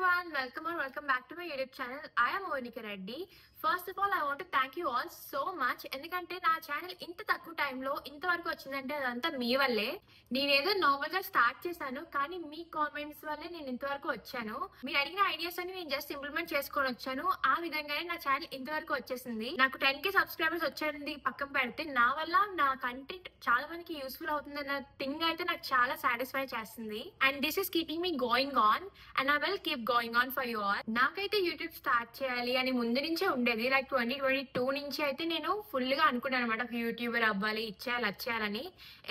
everyone, welcome back to my YouTube channel. I am Monika Reddy. First of all, I want to thank you all so much. ఎందుకంటే నా channel ఇంత తక్కువ టైంలో ఇంతవరకు వచ్చిందంటే అదంతా మీ వల్లే. నేనేదో నార్మల్ గా స్టార్ట్ చేశాను, కానీ మీ కామెంట్స్ వల్లే నేను ఇంతవరకు వచ్చాను. మీరు అడిగిన ఐడియాస్ అని నేను జస్ట్ ఇంప్లిమెంట్ చేసుకొని వచ్చాను. ఆ విధంగానే నా ఛానల్ ఇంతవరకు వచ్చేసింది. నాకు 10K సబ్స్క్రైబర్స్ వచ్చేది పక్కన పెడితే నా వల్ల నా కంటెంట్ చాలా మందికి యూస్ఫుల్ అవుతుందన్న థింగ్ అయితే నాకు చాలా సాటిస్ఫై చేస్తుంది. And this is keeping me going on and I will keep going on for you all. నాకైతే యూట్యూబ్ స్టార్ట్ చేయాలి అని ముందు నుంచే ఉండేది. లైక్ 2022 నుంచి అయితే నేను ఫుల్ గా అనుకున్నాను అనమాట, యూట్యూబర్ అవ్వాలి, ఇచ్చేయాలి, వచ్చేయాలని.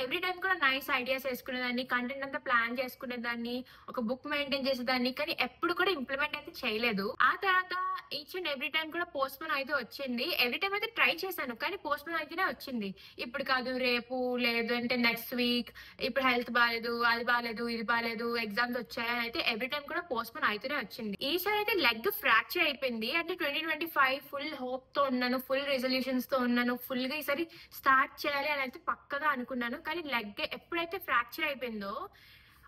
ఎవ్రీ టైం కూడా నైస్ ఐడియాస్ వేసుకునేదాన్ని, కంటెంట్ అంతా ప్లాన్ చేసుకునేదాన్ని, ఒక బుక్ మెయింటైన్ చేసేదాన్ని, కానీ ఎప్పుడు కూడా ఇంప్లిమెంట్ అయితే చేయలేదు. ఆ తర్వాత ఈచ్ అండ్ ఎవ్రీ టైం కూడా పోస్ట్ పోన్ అయితే వచ్చింది. ఎవ్రీ టైం అయితే ట్రై చేశాను, కానీ పోస్ట్ పోన్ అయితేనే వచ్చింది. ఇప్పుడు కాదు, రేపు, లేదు అంటే నెక్స్ట్ వీక్, ఇప్పుడు హెల్త్ బాగాలేదు, అది బాగాలేదు, ఇది బాగాలేదు, ఎగ్జామ్స్ వచ్చాయని అయితే ఎవ్రీ టైం కూడా పోస్ట్ పోన్ అయితేనే వచ్చింది. ఈసారి అయితే లెగ్ ఫ్రాక్చర్ అయిపోయింది. అంటే 2025 ఫుల్ హోప్ తో ఉన్నాను, ఫుల్ రెజల్యూషన్స్ తో ఉన్నాను, ఫుల్ గా ఈసారి స్టార్ట్ చేయాలి అని అయితే పక్కగా అనుకున్నాను. కానీ లెగ్ ఎప్పుడైతే ఫ్రాక్చర్ అయిపోయిందో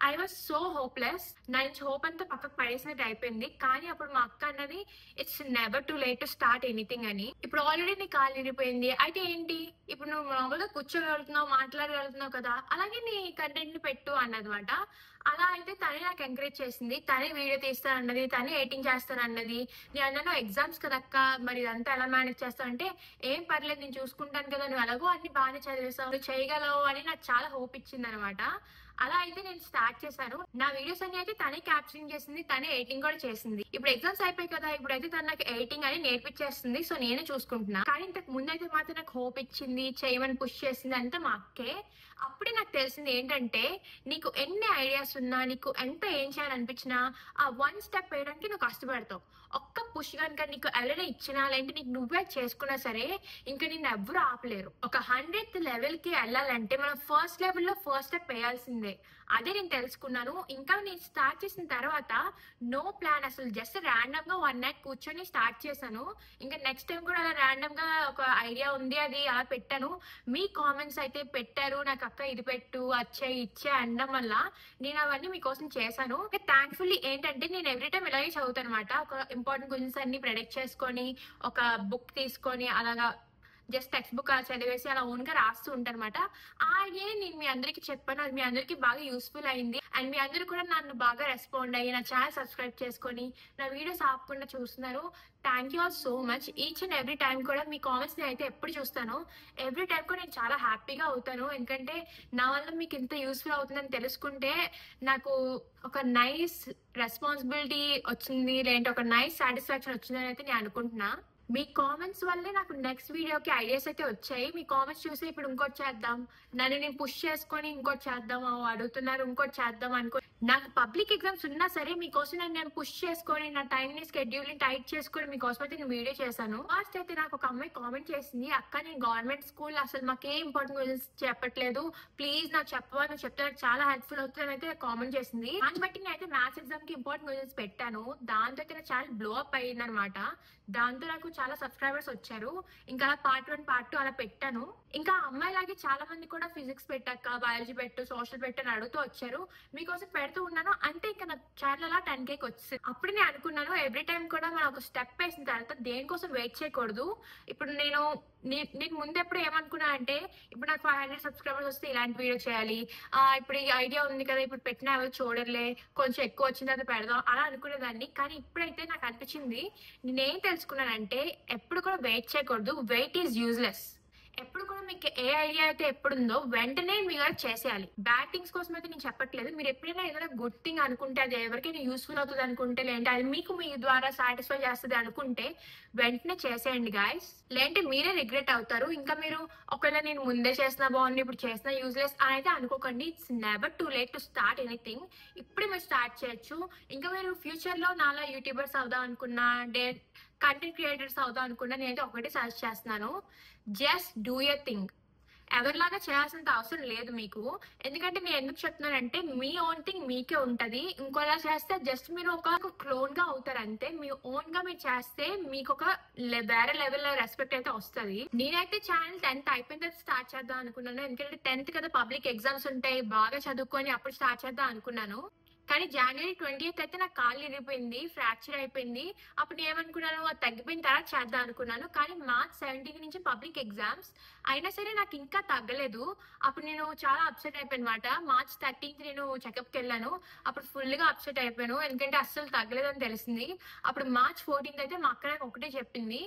ఐ వాజ్ సో హోప్లెస్. నా నుంచి హోప్ అంతా పక్కకు పడేసినట్టు అయిపోయింది. కానీ అప్పుడు మా అక్క అన్నది, it's never to late to start anything అని. ఇప్పుడు ఆల్రెడీ నీ కాలు ఇరిగిపోయింది, అయితే ఏంటి, ఇప్పుడు నువ్వు మామూలుగా కూర్చోగలుగుతున్నావు, మాట్లాడగలుగుతున్నావు కదా, అలాగే నీ కంటెంట్ ని పెట్టు అన్నదన్నమాట. అలా అయితే తనే నాకు ఎంకరేజ్ చేసింది. తనే వీడియో తీస్తానన్నది, తనే ఎడిటింగ్ చేస్తానన్నది. నేను అన్నాను, ఎగ్జామ్స్ కదక్క, మరి ఇదంతా ఎలా మేనేజ్ చేస్తావు అంటే, ఏం పర్లేదు నేను చూసుకుంటాను కదా, నువ్వు ఎలాగో అన్ని బాగానే చదివేసావు, నువ్వు చేయగలవు అని నాకు చాలా హోప్ ఇచ్చింది అనమాట. అలా అయితే నేను స్టార్ట్ చేశాను. నా వీడియోస్ అన్ని అయితే తనే క్యాప్చరింగ్ చేసింది, తనే ఎడిటింగ్ కూడా చేసింది. ఇప్పుడు ఎగ్జామ్స్ అయిపోయి కదా, ఇప్పుడైతే తను నాకు ఎడిటింగ్ అని నేర్పించేస్తుంది. సో నేనే చూసుకుంటున్నా. కానీ ఇంతకు ముందు అయితే మాత్రం నాకు హోప్ ఇచ్చింది, చేయమని పుష్ చేసింది అంతా మా అక్కే. అప్పుడే నాకు తెలిసింది ఏంటంటే, నీకు ఎన్ని ఐడియాస్ ఉన్నా, నీకు ఎంత ఏం చేయాలనిపించినా, ఆ వన్ స్టెప్ వేయడానికి నువ్వు కష్టపడతావు. ఒక్క పుష్ కనుక నీకు ఎవరైనా ఇచ్చినా, లేదంటే నీకు నువ్వే చేసుకున్నా సరే, ఇంకా నిన్ను ఎవ్వరూ ఆపలేరు. ఒక 100th లెవెల్ కి వెళ్ళాలంటే మనం ఫస్ట్ లెవెల్లో ఫస్ట్ స్టెప్ వేయాల్సిందే. అదే నేను తెలుసుకున్నాను. ఇంకా నేను స్టార్ట్ చేసిన తర్వాత నో ప్లాన్, అసలు జస్ట్ ర్యాండమ్ గా 1 night కూర్చొని స్టార్ట్ చేశాను. ఇంకా నెక్స్ట్ టైం కూడా అలా ర్యాండమ్ గా ఒక ఐడియా ఉంది, అది అలా పెట్టాను. మీ కామెంట్స్ అయితే పెట్టారు, నాకు అక్క ఇది పెట్టు, వచ్చే ఇచ్చే అనడం వల్ల నేను అవన్నీ మీకోసం చేశాను. థ్యాంక్ఫుల్లీ ఏంటంటే, నేను ఎవ్రీ టైం ఇలాగే చదువుతాను అనమాట. ఒక ఇంపార్టెంట్ క్వశ్చన్స్ అన్ని ప్రెడిక్ట్ చేసుకొని, ఒక బుక్ తీసుకొని అలాగా జస్ట్ టెక్స్ట్ బుక్ అలా చదివేసి అలా ఓన్ గా రాస్తూ ఉంటాను అనమాట. ఆ ఐడియా నేను మీ అందరికి చెప్పాను, అది మీ అందరికి బాగా యూస్ఫుల్ అయింది. అండ్ మీ అందరూ కూడా నన్ను బాగా రెస్పాండ్ అయ్యి నా ఛానల్ సబ్స్క్రైబ్ చేసుకొని నా వీడియోస్ ఆపకుండా చూస్తున్నారు. Thank you all so much. Each and every time కూడా మీ కామెంట్స్ ని అయితే ఎప్పుడు చూస్తాను. ఎవ్రీ టైం కూడా నేను చాలా హ్యాపీగా అవుతాను, ఎందుకంటే నా వల్ల మీకు ఇంత యూస్ఫుల్ అవుతుందని తెలుసుకుంటే నాకు ఒక నైస్ రెస్పాన్సిబిలిటీ వచ్చింది, లేదంటే ఒక నైస్ సాటిస్ఫాక్షన్ వచ్చిందని అయితే నేను అనుకుంటున్నా. మీ కామెంట్స్ వల్లే నాకు నెక్స్ట్ వీడియోకి ఐడియాస్ అయితే వచ్చాయి. మీ కామెంట్స్ చూసి ఇప్పుడు ఇంకోటి చేద్దాం, నన్ను నేను పుష్ చేసుకొని ఇంకోటి చేద్దాం, అడుగుతున్నారు ఇంకోటి చేద్దాం అనుకో. నాకు పబ్లిక్ ఎగ్జామ్స్ ఉన్నా సరే మీకోసం నేను పుష్ చేసుకొని, నా టైం ని స్కెడ్యూల్ ని టైట్ చేసుకొని మీకోసం అయితే నేను వీడియో చేశాను. ఫస్ట్ అయితే నాకు ఒక అమ్మాయి కామెంట్ చేసింది, అక్క నేను గవర్నమెంట్ స్కూల్ అసలు మాకే ఇంపార్టెంట్ క్వశ్చన్స్ చెప్పట్లేదు, ప్లీజ్ నాకు చెప్పవా, నువ్వు చెప్తే నాకు చాలా హెల్ప్ఫుల్ అవుతుంది అయితే కామెంట్ చేసింది. దాన్ని బట్టి నేను అయితే మ్యాథ్స్ ఎగ్జామ్ కి ఇంపార్టెంట్ క్వశ్చన్స్ పెట్టాను. దాంతో అయితే నాకు చాలా బ్లో అప్ అయ్యింది అనమాట. దాంతో నాకు చాలా సబ్స్క్రైబర్స్ వచ్చారు. ఇంకా పార్ట్ 1 పార్ట్ 2 అలా పెట్టాను. ఇంకా అమ్మాయి లాగే చాలా మంది కూడా ఫిజిక్స్ పెట్టాక, బయాలజీ పెట్టు, సోషల్ పెట్టు అని అడుగుతూ వచ్చారు. మీకోసం పెడుతూ ఉన్నాను. అంటే ఇంకా నా ఛానల్ అలా 10Kకి వచ్చింది. అప్పుడు నేను అనుకున్నాను, ఎవ్రీ టైం కూడా మనం ఒక స్టెప్ వేసిన తర్వాత దేనికోసం వెయిట్ చేయకూడదు. ఇప్పుడు నేను ముందు ఎప్పుడు ఏమనుకున్నా అంటే, ఇప్పుడు నాకు 500 సబ్స్క్రైబర్స్ వస్తే ఇలాంటి వీడియో చేయాలి, ఇప్పుడు ఈ ఐడియా ఉంది కదా, ఇప్పుడు పెట్టినా ఎవరు చూడలే, కొంచెం ఎక్కువ వచ్చిన తర్వాత పెడదాం అలా అనుకునేదాన్ని. కానీ ఇప్పుడైతే నాకు అనిపించింది, నేనేం తెలుసుకున్నానంటే, ఎప్పుడు కూడా వెయిట్ చేయకూడదు. Wait is useless. ఎప్పుడు కూడా మీకు ఏ ఐడియా అయితే ఎప్పుడుందో వెంటనే మీరు చేసేయాలి. బ్యాడ్ థింగ్స్ కోసం అయితే నేను చెప్పట్లేదు. మీరు ఎప్పుడైనా ఏదైనా గుడ్ థింగ్ అనుకుంటే, అది ఎవరికైనా యూస్ఫుల్ అవుతుంది అనుకుంటే, లేదంటే అది మీకు మీ ద్వారా సాటిస్ఫై చేస్తుంది అనుకుంటే వెంటనే చేసేయండి గాయస్. లేదంటే మీరే రిగ్రెట్ అవుతారు. ఇంకా మీరు ఒకవేళ నేను ముందే చేసినా బాగుంది, ఇప్పుడు చేసినా యూజ్లెస్ అని అయితే అనుకోకండి. It's never too late to start anything. ఇప్పుడే మీరు స్టార్ట్ చేయొచ్చు. ఇంకా మీరు ఫ్యూచర్ లో నాలా యూట్యూబర్స్ అవుదాం అనుకున్నా, కంటెంట్ క్రియేటర్స్ అవుదాం అనుకున్నా, నేనైతే ఒకటి సజెస్ట్ చేస్తున్నాను, జస్ట్ డూ యర్ థింగ్. ఎవరిలాగా చేయాల్సినంత అవసరం లేదు మీకు. ఎందుకంటే నేను ఎందుకు చెప్తున్నానంటే, మీ ఓన్ థింగ్ మీకే ఉంటది. ఇంకోలా చేస్తే జస్ట్ మీరు ఒక క్లోన్ గా అవుతారు అంతే. మీ ఓన్ గా మీరు చేస్తే మీకు ఒక వేరే లెవెల్ లో రెస్పెక్ట్ అయితే వస్తుంది. నేనైతే ఛానల్ 10th అయిపోయిన తర్వాత స్టార్ట్ చేద్దాం అనుకున్నాను. ఎందుకంటే 10th కదా, పబ్లిక్ ఎగ్జామ్స్ ఉంటాయి, బాగా చదువుకొని అప్పుడు స్టార్ట్ చేద్దాం అనుకున్నాను. కానీ జనవరి 20th అయితే నాకు కాలు ఇరిగిపోయింది, ఫ్రాక్చర్ అయిపోయింది. అప్పుడు నేను ఏమనుకున్నాను, అది తగ్గిపోయిన తర్వాత చేద్దాం అనుకున్నాను. కానీ మార్చ్ 17 నుంచి పబ్లిక్ ఎగ్జామ్స్ అయినా సరే నాకు ఇంకా తగ్గలేదు. అప్పుడు నేను చాలా అప్సెట్ అయిపోయాను అనమాట. మార్చ్ 13th నేను చెకప్కి వెళ్ళాను. అప్పుడు ఫుల్గా అప్సెట్ అయిపోయాను, ఎందుకంటే అస్సలు తగ్గలేదని తెలిసింది. అప్పుడు మార్చ్ 14th అయితే మా అక్క నాకు ఒకటే చెప్పింది,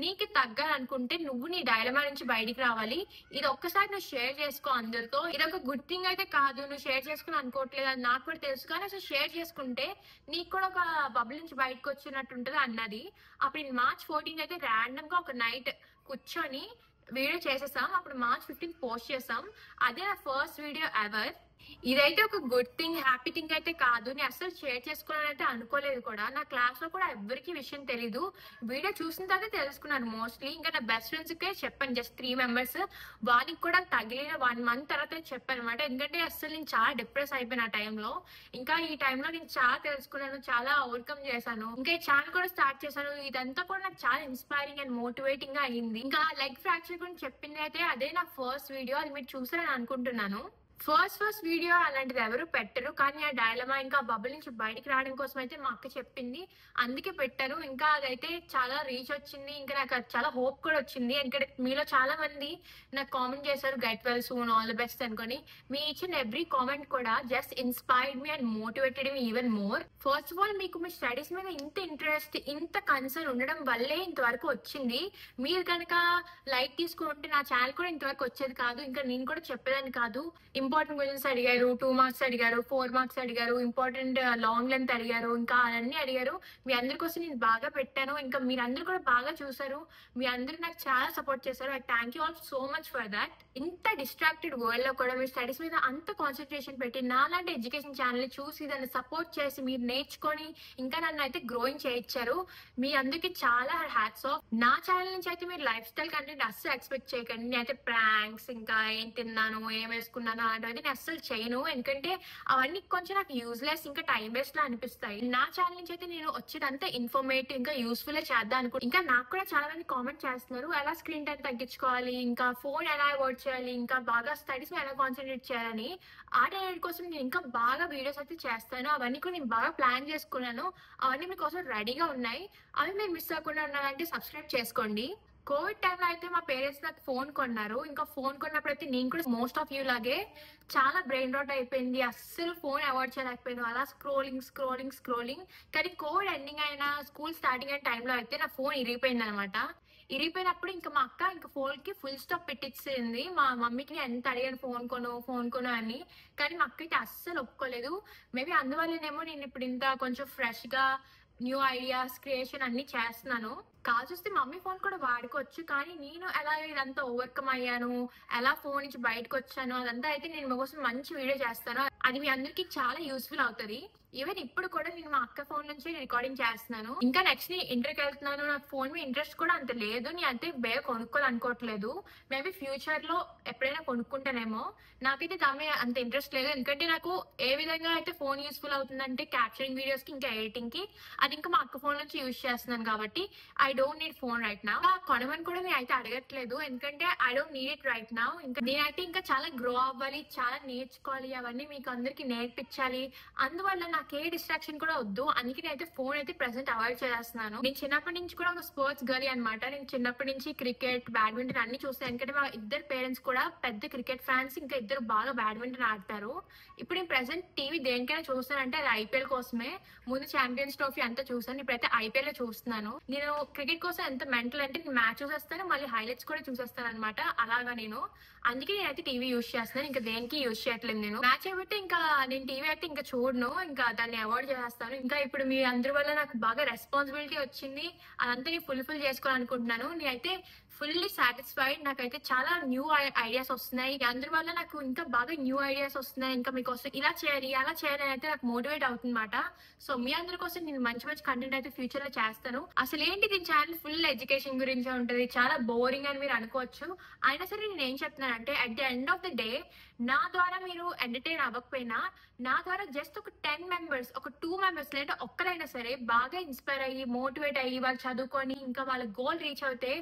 నీకు తగ్గాలనుకుంటే నువ్వు నీ డైలమా నుంచి బయటికి రావాలి. ఇది ఒక్కసారి నువ్వు షేర్ చేసుకో అందరితో. ఇది ఒక గుడ్ థింగ్ అయితే కాదు, నువ్వు షేర్ చేసుకుని అనుకోవట్లేదు, అది నాకు కూడా తెలుసు. కానీ అసలు షేర్ చేసుకుంటే నీకు కూడా ఒక బబుల్ నుంచి బయటకు వచ్చినట్టు ఉంటుంది అన్నది. అప్పుడు నేను మార్చ్ 14th అయితే ర్యాండమ్ గా ఒక నైట్ కూర్చొని వీడియో చేసేసాం. అప్పుడు మార్చ్ 15th పోస్ట్ చేసాం. అదే నా ఫస్ట్ వీడియో ఎవర్. ఇదైతే ఒక గుడ్ థింగ్, హ్యాపీ థింగ్ అయితే కాదు. నేను అసలు షేర్ చేసుకోవాలని అయితే అనుకోలేదు కూడా. నా క్లాస్ లో కూడా ఎవరికి విషయం తెలీదు. వీడియో చూసిన తర్వాత తెలుసుకున్నాను మోస్ట్లీ. ఇంకా నా బెస్ట్ ఫ్రెండ్స్ కే చెప్పాను, జస్ట్ 3 members. వాళ్ళకి కూడా తగిలిన 1 month తర్వాత చెప్పాను అనమాట. ఎందుకంటే అసలు నేను చాలా డిప్రెస్ అయిపోయిన ఆ టైంలో. ఇంకా ఈ టైంలో నేను చాలా తెలుసుకున్నాను, చాలా ఓవర్కమ్ చేశాను. ఇంకా ఈ ఛానల్ కూడా స్టార్ట్ చేశాను. ఇదంతా కూడా నాకు చాలా ఇన్స్పైరింగ్ అండ్ మోటివేటింగ్ గా అయింది. ఇంకా లెగ్ ఫ్రాక్చర్ గురించి చెప్పింది అయితే అదే నా ఫస్ట్ వీడియో. అది మీరు చూసారని అనుకుంటున్నాను. ఫస్ట్ వీడియో అలాంటిది ఎవరు పెట్టరు, కానీ ఆ డైలమా ఇంకా బబుల్ నుంచి బయటికి రావడం కోసం అయితే మా అక్క చెప్పింది, అందుకే పెట్టారు. ఇంకా అదైతే చాలా రీచ్ వచ్చింది. ఇంకా నాకు చాలా హోప్ కూడా వచ్చింది. ఎందుకంటే మీలో చాలా మంది నాకు కామెంట్ చేశారు, get well soon, all the best అనుకొని. మీ ఇచ్చిన ఎవ్రీ కామెంట్ కూడా just inspired me and motivated me even more. First of all మీకు మీ స్టడీస్ మీద ఇంత ఇంట్రెస్ట్, ఇంత కన్సర్న్ ఉండడం వల్లే ఇంతవరకు వచ్చింది. మీరు కనుక లైక్ తీసుకుంటే నా ఛానల్ కూడా ఇంతవరకు వచ్చేది కాదు. ఇంకా నేను కూడా చెప్పేదాన్ని కాదు. ఇంపార్టెంట్ క్వశ్చన్స్ అడిగారు, 2 marks అడిగారు, 4 marks అడిగారు, ఇంపార్టెంట్ లాంగ్ లెంత్ అడిగారు, ఇంకా అన్నీ అడిగారు. మీ అందరి కోసం నేను బాగా పెట్టాను. ఇంకా మీరందరూ కూడా బాగా చూసారు. మీ అందరూ నాకు చాలా సపోర్ట్ చేశారు. I thank you all so much for that. ఇంత డిస్ట్రాక్టెడ్ వరల్డ్ లో కూడా మీరు స్టడీస్ మీద అంత కాన్సన్ట్రేషన్ పెట్టి నాలాంటి ఎడ్యుకేషన్ ఛానల్ చూసి దాన్ని సపోర్ట్ చేసి మీరు నేర్చుకొని ఇంకా నన్ను అయితే గ్రోయింగ్ చేయించారు. మీ అందరికి చాలా హ్యాట్స్ ఆఫ్. నా ఛానల్ నుంచి అయితే మీరు లైఫ్ స్టైల్ కంటెంట్ అస్సలు ఎక్స్పెక్ట్ చేయకండి. నేనైతే ప్రాంక్స్, ఇంకా ఏం తిన్నాను, ఏం వేసుకున్నాను అలాంటివి నేను అస్సలు చేయను. ఎందుకంటే అవన్నీ కొంచెం నాకు యూజ్లెస్, ఇంకా టైం వేస్ట్ లా అనిపిస్తాయి. నా ఛానల్ నుంచి అయితే నేను వచ్చేదంతా ఇన్ఫర్మేటివ్, ఇంకా యూస్ఫుల్ చేద్దాం అనుకుంటా. ఇంకా నాకు కూడా చాలా మంది కామెంట్ చేస్తున్నారు, ఎలా స్క్రీన్ టైం తగ్గించుకోవాలి, ఇంకా ఫోన్ ఎలా అవాయిడ్ చేయాలి, ఇంకా బాగా స్టడీస్ మీద ఎలా కాన్సన్ట్రేట్ చేయాలని. ఆ టాలెంట్ కోసం నేను ఇంకా బాగా వీడియోస్ అయితే చేస్తాను. అవన్నీ కూడా నేను బాగా ప్లాన్ చేసుకున్నాను. అవన్నీ మీకోసం రెడీగా ఉన్నాయి. అవి మీరు మిస్ అవ్వకుండా ఉండాలంటే సబ్స్క్రైబ్ చేసుకోండి. కోవిడ్ టైంలో అయితే మా పేరెంట్స్ నాకు ఫోన్ కొన్నారు. ఇంకా ఫోన్ కొన్నప్పుడు అయితే నేను కూడా మోస్ట్ ఆఫ్ యూ లాగే చాలా బ్రెయిన్ రాట్ అయిపోయింది. అస్సలు ఫోన్ అవాయిడ్ చేయలేకపోయాను. అలా స్క్రోలింగ్. కానీ కోవిడ్ ఎండింగ్ అయినా, స్కూల్ స్టార్టింగ్ అయిన టైంలో అయితే నా ఫోన్ ఇరిగిపోయింది అనమాట. ఇరిగిపోయినప్పుడు ఇంకా మా అక్క ఇంకా ఫోన్ కి ఫుల్ స్టాప్ పెట్టించింది. మా మమ్మీకి ఎంత అడిగాను ఫోన్ కొను అని, కానీ మా అక్క అయితే అస్సలు ఒప్పుకోలేదు. మేబీ అందువల్లనేమో నేను ఇప్పుడు ఇంత కొంచెం ఫ్రెష్ గా న్యూ ఐడియాస్ క్రియేషన్ అన్ని చేస్తున్నాను. కాల్ చూస్తే మమ్మీ ఫోన్ కూడా వాడుకోవచ్చు, కానీ నేను ఎలా ఇదంతా ఓవర్కమ్ అయ్యాను, ఎలా ఫోన్ నుంచి బయటకు వచ్చాను, అదంతా అయితే నేను మీకోసం మంచి వీడియో చేస్తాను. అది మీ అందరికి చాలా యూస్ఫుల్ అవుతుంది. ఈవెన్ ఇప్పుడు కూడా నేను మా అక్క ఫోన్ నుంచి రికార్డింగ్ చేస్తున్నాను. ఇంకా నెక్స్ట్ నేను ఇంటర్కి వెళ్తున్నాను. నాకు ఫోన్ మీద ఇంట్రెస్ట్ కూడా అంత లేదు. నేను అంతే బేగా కొనుక్కోవాలనుకోవట్లేదు. మేబీ ఫ్యూచర్ లో ఎప్పుడైనా కొనుక్కుంటానేమో. నాకైతే దాని మీద అంత ఇంట్రెస్ట్ లేదు. ఎందుకంటే నాకు ఏ విధంగా అయితే ఫోన్ యూస్ఫుల్ అవుతుందంటే క్యాప్చరింగ్ వీడియోస్ కి, ఇంకా ఎడిటింగ్ కి, అది ఇంకా మా అక్క ఫోన్ నుంచి యూజ్ చేస్తున్నాను. కాబట్టి I don't need phone right now. కొనమని కూడా నేను అయితే అడగట్లేదు, ఎందుకంటే I don't need it right now. ఇంకా నేనైతే ఇంకా చాలా గ్రో అవ్వాలి, చాలా నేర్చుకోవాలి, అవన్నీ మీకు అందరికి నేర్పించాలి. అందువల్ల నాకు ఏ డిస్ట్రాక్షన్ కూడా వద్దు. అందుకే నేనైతే ఫోన్ అయితే ప్రెసెంట్ అవాయిడ్ చేస్తున్నాను. నేను చిన్నప్పటి నుంచి కూడా ఒక స్పోర్ట్స్ గర్ల్ అనమాట. నేను చిన్నప్పటి నుంచి క్రికెట్, బ్యాడ్మింటన్ అన్ని చూస్తాను. ఎందుకంటే మా ఇద్దరు పేరెంట్స్ కూడా పెద్ద క్రికెట్ ఫ్యాన్స్, ఇంకా ఇద్దరు బాగా బ్యాడ్మింటన్ ఆడతారు. ఇప్పుడు నేను ప్రెసెంట్ టీవీ దేనికైనా చూస్తానంటే అది ఐపీఎల్ కోసమే. ముందు ఛాంపియన్స్ ట్రోఫీ అంతా చూసాను, ఇప్పుడైతే ఐపీఎల్ చూస్తున్నాను. నేను క్రికెట్ కోసం ఎంత మెంటల్ అంటే నేను మ్యాచ్ చూసేస్తాను, మళ్ళీ హైలైట్స్ కూడా చూసేస్తాను అనమాట. అలాగా నేను అందుకే నేనైతే టీవీ యూజ్ చేస్తున్నాను. ఇంకా దేనికి యూజ్ చేయట్లేదు. నేను మ్యాచ్ అయిపోతే ఇంకా నేను టీవీ అయితే ఇంకా చూడను, ఇంకా దాన్ని అవాయిడ్ చేస్తాను. ఇంకా ఇప్పుడు మీ అందరి వల్ల నాకు బాగా రెస్పాన్సిబిలిటీ వచ్చింది. అదంతా నేను ఫుల్ఫిల్ చేసుకోవాలనుకుంటున్నాను. నేనైతే ఫుల్లీ సాటిస్ఫైడ్. నాకైతే చాలా న్యూ ఐడియాస్ వస్తున్నాయి. అందరి వల్ల నాకు ఇంకా బాగా న్యూ ఐడియాస్ వస్తున్నాయి. ఇంకా మీకోసం ఇలా చేయాలి, అలా చేయాలి అయితే నాకు మోటివేట్ అవుతుందన్నమాట. సో మీ అందరి కోసం నేను మంచి మంచి కంటెంట్ అయితే ఫ్యూచర్ లో చేస్తాను. అసలు ఏంటి దీని ఛానల్ ఫుల్ ఎడ్యుకేషన్ గురించి ఉంటుంది, చాలా బోరింగ్ అని మీరు అనుకోవచ్చు. అయినా సరే నేను ఏం చెప్తున్నానంటే at the end of the day నా ద్వారా మీరు ఎంటర్టైన్ అవ్వకపోయినా, నా ద్వారా జస్ట్ ఒక 10 members, ఒక 2 members లేదా ఒక్కరైనా సరే బాగా ఇన్స్పైర్ అయ్యి, మోటివేట్ అయ్యి, వాళ్ళు చదువుకొని ఇంకా వాళ్ళ గోల్ రీచ్ అవుతే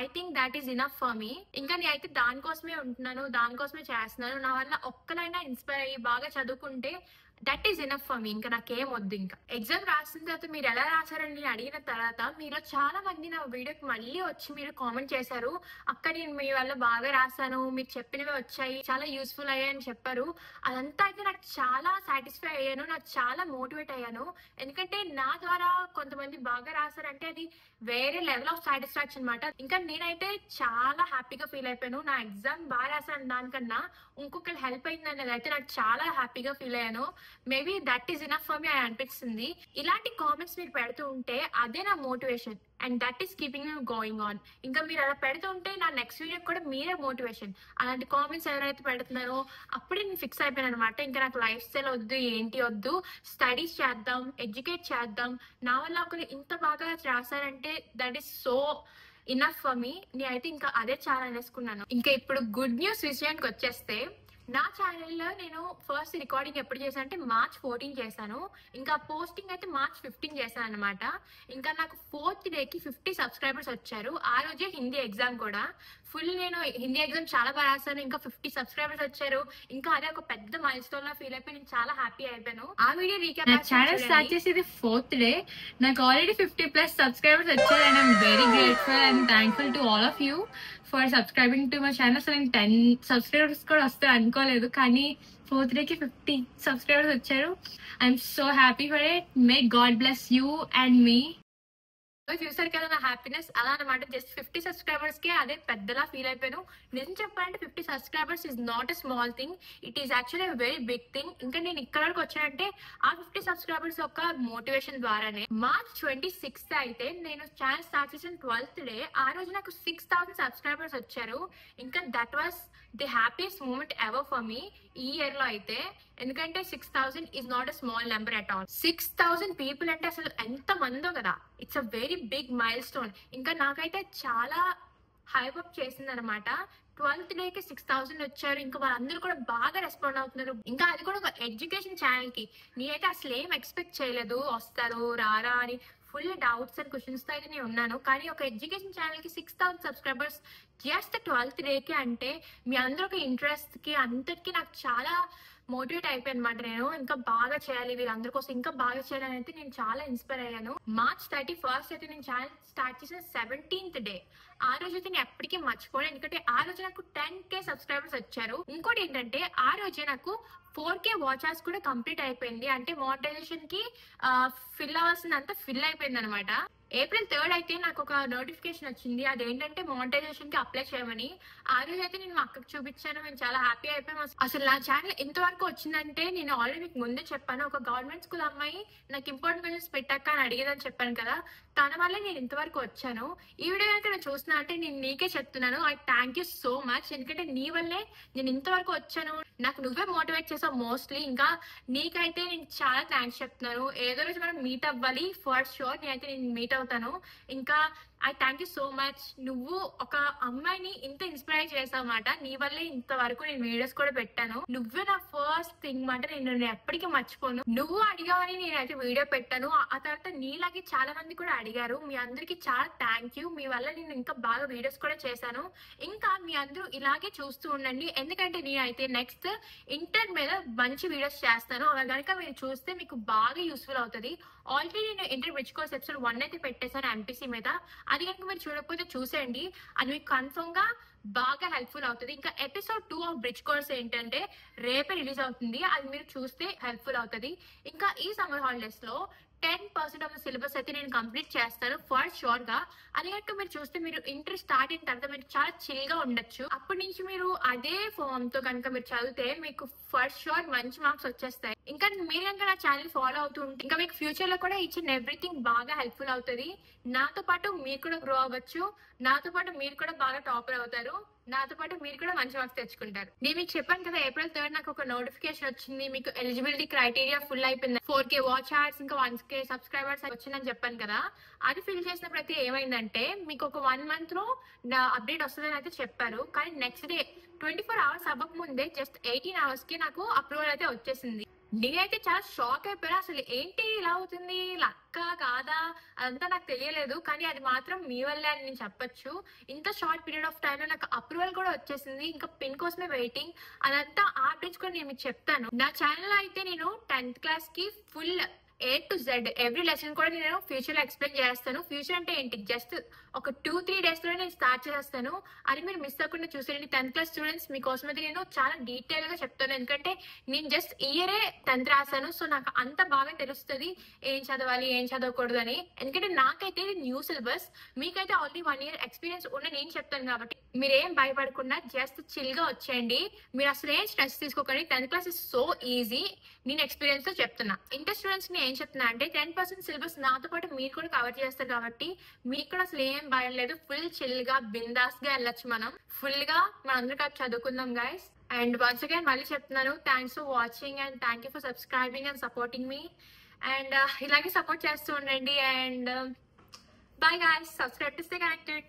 I think that is enough for me. ఇంకా నేనైతే దానికోసమే ఉంటున్నాను, దానికోసమే చేస్తున్నాను. నా వల్ల ఒక్కరైనా ఇన్స్పైర్ అయ్యి బాగా చదువుకుంటే that is enough for me. ఇంకా నాకేం వద్దు. ఇంకా ఎగ్జామ్ రాసిన తర్వాత మీరు ఎలా రాశారని అడిగిన తర్వాత మీలో చాలా మంది నా వీడియోకి మళ్ళీ వచ్చి మీరు కామెంట్ చేశారు, అక్క నేను మీ వల్ల బాగా రాశాను, మీరు చెప్పినవి వచ్చాయి, చాలా యూస్ఫుల్ అయ్యాయని చెప్పారు. అదంతా అయితే నాకు చాలా సాటిస్ఫై అయ్యాను, నాకు చాలా మోటివేట్ అయ్యాను. ఎందుకంటే నా ద్వారా కొంతమంది బాగా రాశారంటే అది వేరే లెవెల్ ఆఫ్ సాటిస్ఫాక్షన్ అనమాట. ఇంకా నేనైతే చాలా హ్యాపీగా ఫీల్ అయిపోయాను. నా ఎగ్జామ్ బాగా రాశాను దానికన్నా ఇంకొకరు హెల్ప్ అయింది అనేది అయితే నాకు చాలా హ్యాపీగా ఫీల్ అయ్యాను. Maybe that is enough for me అని అనిపిస్తుంది. ఇలాంటి కామెంట్స్ మీరు పెడుతూ ఉంటే అదే నా motivation and that is keeping me going on. ఇంకా మీరు అలా పెడుతూ ఉంటే నా నెక్స్ట్ వీడియో కూడా మీరే మోటివేషన్. అలాంటి కామెంట్స్ ఎవరైతే పెడుతున్నారో అప్పుడే నేను ఫిక్స్ అయిపోయాను అనమాట. ఇంకా నాకు లైఫ్ స్టైల్ వద్దు, ఏంటి వద్దు, స్టడీస్ చేద్దాం, ఎడ్యుకేట్ చేద్దాం. నా వల్ల ఒకరు ఇంత బాగా రాశారంటే that is so enough for me. నేనైతే ఇంకా అదే చాలా అనేసుకున్నాను. ఇంకా ఇప్పుడు గుడ్ న్యూస్ విషయానికి వచ్చేస్తే, నా ఛానల్లో నేను ఫస్ట్ రికార్డింగ్ ఎప్పుడు చేశాను అంటే March 14 చేశాను. ఇంకా పోస్టింగ్ అయితే March 15 చేశాను అనమాట. ఇంకా నాకు 4th డేకి 50 సబ్స్క్రైబర్స్ వచ్చారు. ఆ రోజే హిందీ ఎగ్జామ్ కూడా ఫుల్ నేను హిందీ ఎగ్జామ్ చాలా బాగా రాశాను. ఇంకా 50 సబ్స్క్రైబర్స్ వచ్చారు. ఇంకా అదే ఒక పెద్ద మైల్ స్టోన్ లా ఫీల్ అయిపోయి నేను చాలా హ్యాపీ అయిపోయాను. ఆ వీడియో రీక్యాప్. నా ఛానల్ స్టార్ట్ చేసేది 4th డే. నాకు ఆల్రెడీ 50+ సబ్స్క్రైబర్స్ వచ్చారు and I'm very grateful and thankful to all of you for subscribing to my channel. అసలు నేను 10 సబ్స్క్రైబర్స్ కూడా వస్తాయి అనుకోలేదు, కానీ 4th డేకి 50 సబ్స్క్రైబర్స్ వచ్చారు. I'm so happy for it. May God bless you and me. చూసారు కదా నా హ్యాపీనెస్ అలా అనమాట. జస్ట్ 50 సబ్స్క్రైబర్స్ కి అదే పెద్దలా ఫీల్ అయిపోయాను. నిజం చెప్పాలంటే 50 subscribers is not a small thing, it is actually very big thing. ఇంకా నేను ఇక్కడ వరకు వచ్చానంటే ఆ 50 సబ్స్క్రైబర్స్ యొక్క మోటివేషన్ ద్వారానే. March 26 అయితే నేను ఛానల్ స్టార్ట్ చేసిన 12th డే, ఆ రోజు నాకు 6000 సబ్స్క్రైబర్స్ వచ్చారు. ఇంకా that was the happiest moment ever for me ఈ ఇయర్ లో అయితే. ఎందుకంటే 6000 is not a small number at all. 6000 people అంటే అసలు ఎంత మందో కదా. It's a very big milestone. ఇంకా నాకైతే చాలా హైప్ అప్ చేసింది అనమాట. 12th డేకి 6000 వచ్చారు. ఇంకా వాళ్ళందరూ కూడా బాగా రెస్పాండ్ అవుతున్నారు. ఇంకా అది కూడా ఒక ఎడ్యుకేషన్ ఛానల్ కి. నేనైతే అసలు ఏం ఎక్స్పెక్ట్ చేయలేదు వస్తారు రారా అని. ఫుల్ డౌట్స్ అండ్ క్వశ్చన్స్ తో అయితే నేను ఉన్నాను. కానీ ఒక ఎడ్యుకేషన్ ఛానల్ కి 6000 సబ్స్క్రైబర్స్ జస్ట్ 12th డేకి అంటే మీ అందరూ ఒక ఇంట్రెస్ట్ కి అంతటికి నాకు చాలా మోటివేట్ అయిపోయాను అనమాట. నేను ఇంకా బాగా చేయాలి, వీళ్ళందరి కోసం ఇంకా బాగా చేయాలని అయితే నేను చాలా ఇన్స్పైర్ అయ్యాను. March 31 అయితే నేను ఛానల్ స్టార్ట్ చేసిన 17th డే. ఆ రోజు అయితే నేను ఎప్పటికీ మర్చిపోయాను. ఎందుకంటే ఆ రోజు నాకు 10K సబ్స్క్రైబర్స్ వచ్చారు. ఇంకోటి ఏంటంటే ఆ రోజే నాకు 4K వాచ్ అవర్స్ కూడా కంప్లీట్ అయిపోయింది. అంటే మానిటైజేషన్ కి ఫిల్ అవ్వాల్సిందంతా ఫిల్ అయిపోయింది అనమాట. April 3 అయితే నాకు ఒక నోటిఫికేషన్ వచ్చింది. అదేంటంటే మానిటైజేషన్ కి అప్లై చేయమని. ఆ రోజు అయితే నేను మా అక్కకి చూపించాను. మేము చాలా హ్యాపీ అయిపోయాము. అసలు నా ఛానల్ ఇంతవరకు వచ్చిందంటే నేను ఆల్రెడీ మీకు ముందే చెప్పాను. ఒక గవర్నమెంట్ స్కూల్ అమ్మాయి నాకు ఇంపార్టెంట్ క్వశ్చన్స్ పెట్టాక అని అడిగేదని చెప్పాను కదా, తన వల్లే నేను ఇంతవరకు వచ్చాను. ఈ వీడియో కనుక నేను చూస్తున్నా అంటే నేను నీకే చెప్తున్నాను, I thank you so much. ఎందుకంటే నీ వల్లే నేను ఇంతవరకు వచ్చాను. నాకు నువ్వే మోటివేట్ చేసావు మోస్ట్లీ. ఇంకా నీకైతే నేను చాలా థ్యాంక్స్ చెప్తున్నాను. ఏదో రోజు మనం మీట్ అవ్వాలి ఫర్ షూర్. నేనైతే నేను మీట్ అవుతాను. ఇంకా I thank you so much. నువ్వు ఒక అమ్మాయిని ఇంత ఇన్స్పైర్ చేసావన్నమాట. నీ వల్లే ఇంతవరకు నేను వీడియోస్ కూడా పెట్టాను. నువ్వే నా ఫస్ట్ థింగ్ మాట. నేను ఎప్పటికీ మర్చిపోను. నువ్వు అడిగావని నేనైతే వీడియో పెట్టాను. ఆ తర్వాత నీలాగే చాలా మంది కూడా అడిగారు. మీ అందరికి చాలా థ్యాంక్ యూ. మీ వల్ల నేను ఇంకా బాగా వీడియోస్ కూడా చేశాను. ఇంకా మీ అందరూ ఇలాగే చూస్తూ ఉండండి. ఎందుకంటే నేనైతే నెక్స్ట్ ఇంటర్ మీద మంచి వీడియోస్ చేస్తాను. అలా కనుక మీరు చూస్తే మీకు బాగా యూస్ఫుల్ అవుతుంది. ఆల్రెడీ నేను ఇంటర్ బ్రిడ్జ్ కోర్స్ ఎపిసోడ్ 1 అయితే పెట్టేశాను ఎంపీసీ మీద. అది కనుక మీరు చూడకపోతే చూసేయండి. అది మీకు కన్ఫర్మ్ గా బాగా హెల్ప్ఫుల్ అవుతుంది. ఇంకా ఎపిసోడ్ 2 ఆఫ్ బ్రిడ్జ్ కోర్స్ ఏంటంటే రేపే రిలీజ్ అవుతుంది. అది మీరు చూస్తే హెల్ప్ఫుల్ అవుతుంది. ఇంకా ఈ సమ్మర్ హాలిడేస్ లో 10% ఆఫ్ ద సిలబస్ అయితే నేను కంప్లీట్ చేస్తాను ఫర్ షూర్ గా. అది కనుక మీరు చూస్తే మీరు ఇంటర్ స్టార్ట్ అయిన తర్వాత మీరు చాలా చిల్ గా ఉండొచ్చు. అప్పటి నుంచి మీరు అదే ఫామ్ తో కనుక మీరు చదివితే మీకు ఫర్ షూర్ మంచి మార్క్స్ వచ్చేస్తాయి. ఇంకా మీరు కనుక నా ఛానల్ ఫాలో అవుతూ ఉంటే ఇంకా మీకు ఫ్యూచర్ లో కూడా ఈచ్ అండ్ ఎవ్రీథింగ్ బాగా హెల్ప్ఫుల్ అవుతుంది. నాతో పాటు మీరు కూడా గ్రో అవ్వచ్చు. నాతో పాటు మీరు కూడా బాగా టాపర్ అవుతారు. నాతో పాటు మీరు కూడా మంచి మార్క్స్ తెచ్చుకుంటారు. నేను మీకు చెప్పాను కదా April 3 నాకు ఒక నోటిఫికేషన్ వచ్చింది. మీకు ఎలిజిబిలిటీ క్రైటీరియా ఫుల్ అయిపోయింది. 4K వాచ్ అవర్స్ ఇంకా 1K సబ్స్క్రైబర్స్ వచ్చిందని చెప్పాను కదా. అది ఫిల్ చేసినప్పుడు అయితే ఏమైందంటే మీకు ఒక 1 month లో నా అప్డేట్ వస్తుందని అయితే చెప్పారు. కానీ నెక్స్ట్ డే 24 hours అవ్వక ముందే జస్ట్ 18 hours కి నాకు అప్రూవల్ అయితే వచ్చేసింది. నేనైతే చాలా షాక్ అయిపోయా. అసలు ఏంటి ఇలా అవుతుంది, లక్క కాదా అదంతా నాకు తెలియలేదు, కానీ అది మాత్రం మీ వల్లే అని నేను చెప్పొచ్చు. ఇంత షార్ట్ పీరియడ్ ఆఫ్ టైంలో నాకు అప్రూవల్ కూడా వచ్చేసింది. ఇంకా పిన్ కోసమే వెయిటింగ్. అదంతా ఆ అప్డేట్స్ కూడా నేను మీకు చెప్తాను. నా ఛానల్ అయితే నేను 10th క్లాస్ కి full A to Z every lesson కూడా నేను ఫ్యూచర్ లో ఎక్స్ప్లెయిన్ చేస్తాను. ఫ్యూచర్ అంటే ఏంటి, జస్ట్ ఒక 2-3 డేస్ లో నేను స్టార్ట్ చేస్తాను. అది మీరు మిస్ అవ్వకుండా చూసేయండి. 10th క్లాస్ స్టూడెంట్స్ మీకోసం అయితే నేను చాలా డీటెయిల్ గా చెప్తాను. ఎందుకంటే నేను జస్ట్ ఇయరే 10th రాశాను. సో నాకు అంత బాగా తెలుస్తుంది ఏం చదవాలి ఏం చదవకూడదు అని. ఎందుకంటే నాకైతే ఇది న్యూ సిలబస్, మీకైతే ఆల్రెడీ 1 year ఎక్స్పీరియన్స్ ఉన్న నేను చెప్తాను కాబట్టి మీరేం భయపడకుండా జస్ట్ చిల్ గా వచ్చేయండి. మీరు అసలు ఏం స్ట్రెస్ తీసుకోకండి. 10th class is so easy. నేను ఎక్స్పీరియన్స్ తో చెప్తున్నా. ఇంటర్ స్టూడెంట్స్ ని ఏం చెప్తున్నా అంటే 10% సిలబస్ నాతో పాటు మీరు కూడా కవర్ చేస్తారు కాబట్టి మీకు కూడా అసలు ఏం భయం లేదు. ఫుల్ చిల్ గా బిందాస్ గా వెళ్ళొచ్చు. మనం ఫుల్ గా మనందరం కలిపి చదువుకుందాం గైస్. అండ్ వన్స్ అగైన్ మళ్ళీ చెప్తున్నాను, thanks for watching and thank you for subscribing and supporting me. And ఇలాగే సపోర్ట్ చేస్తూ ఉండండి. And bye guys, subscribe to stay connected.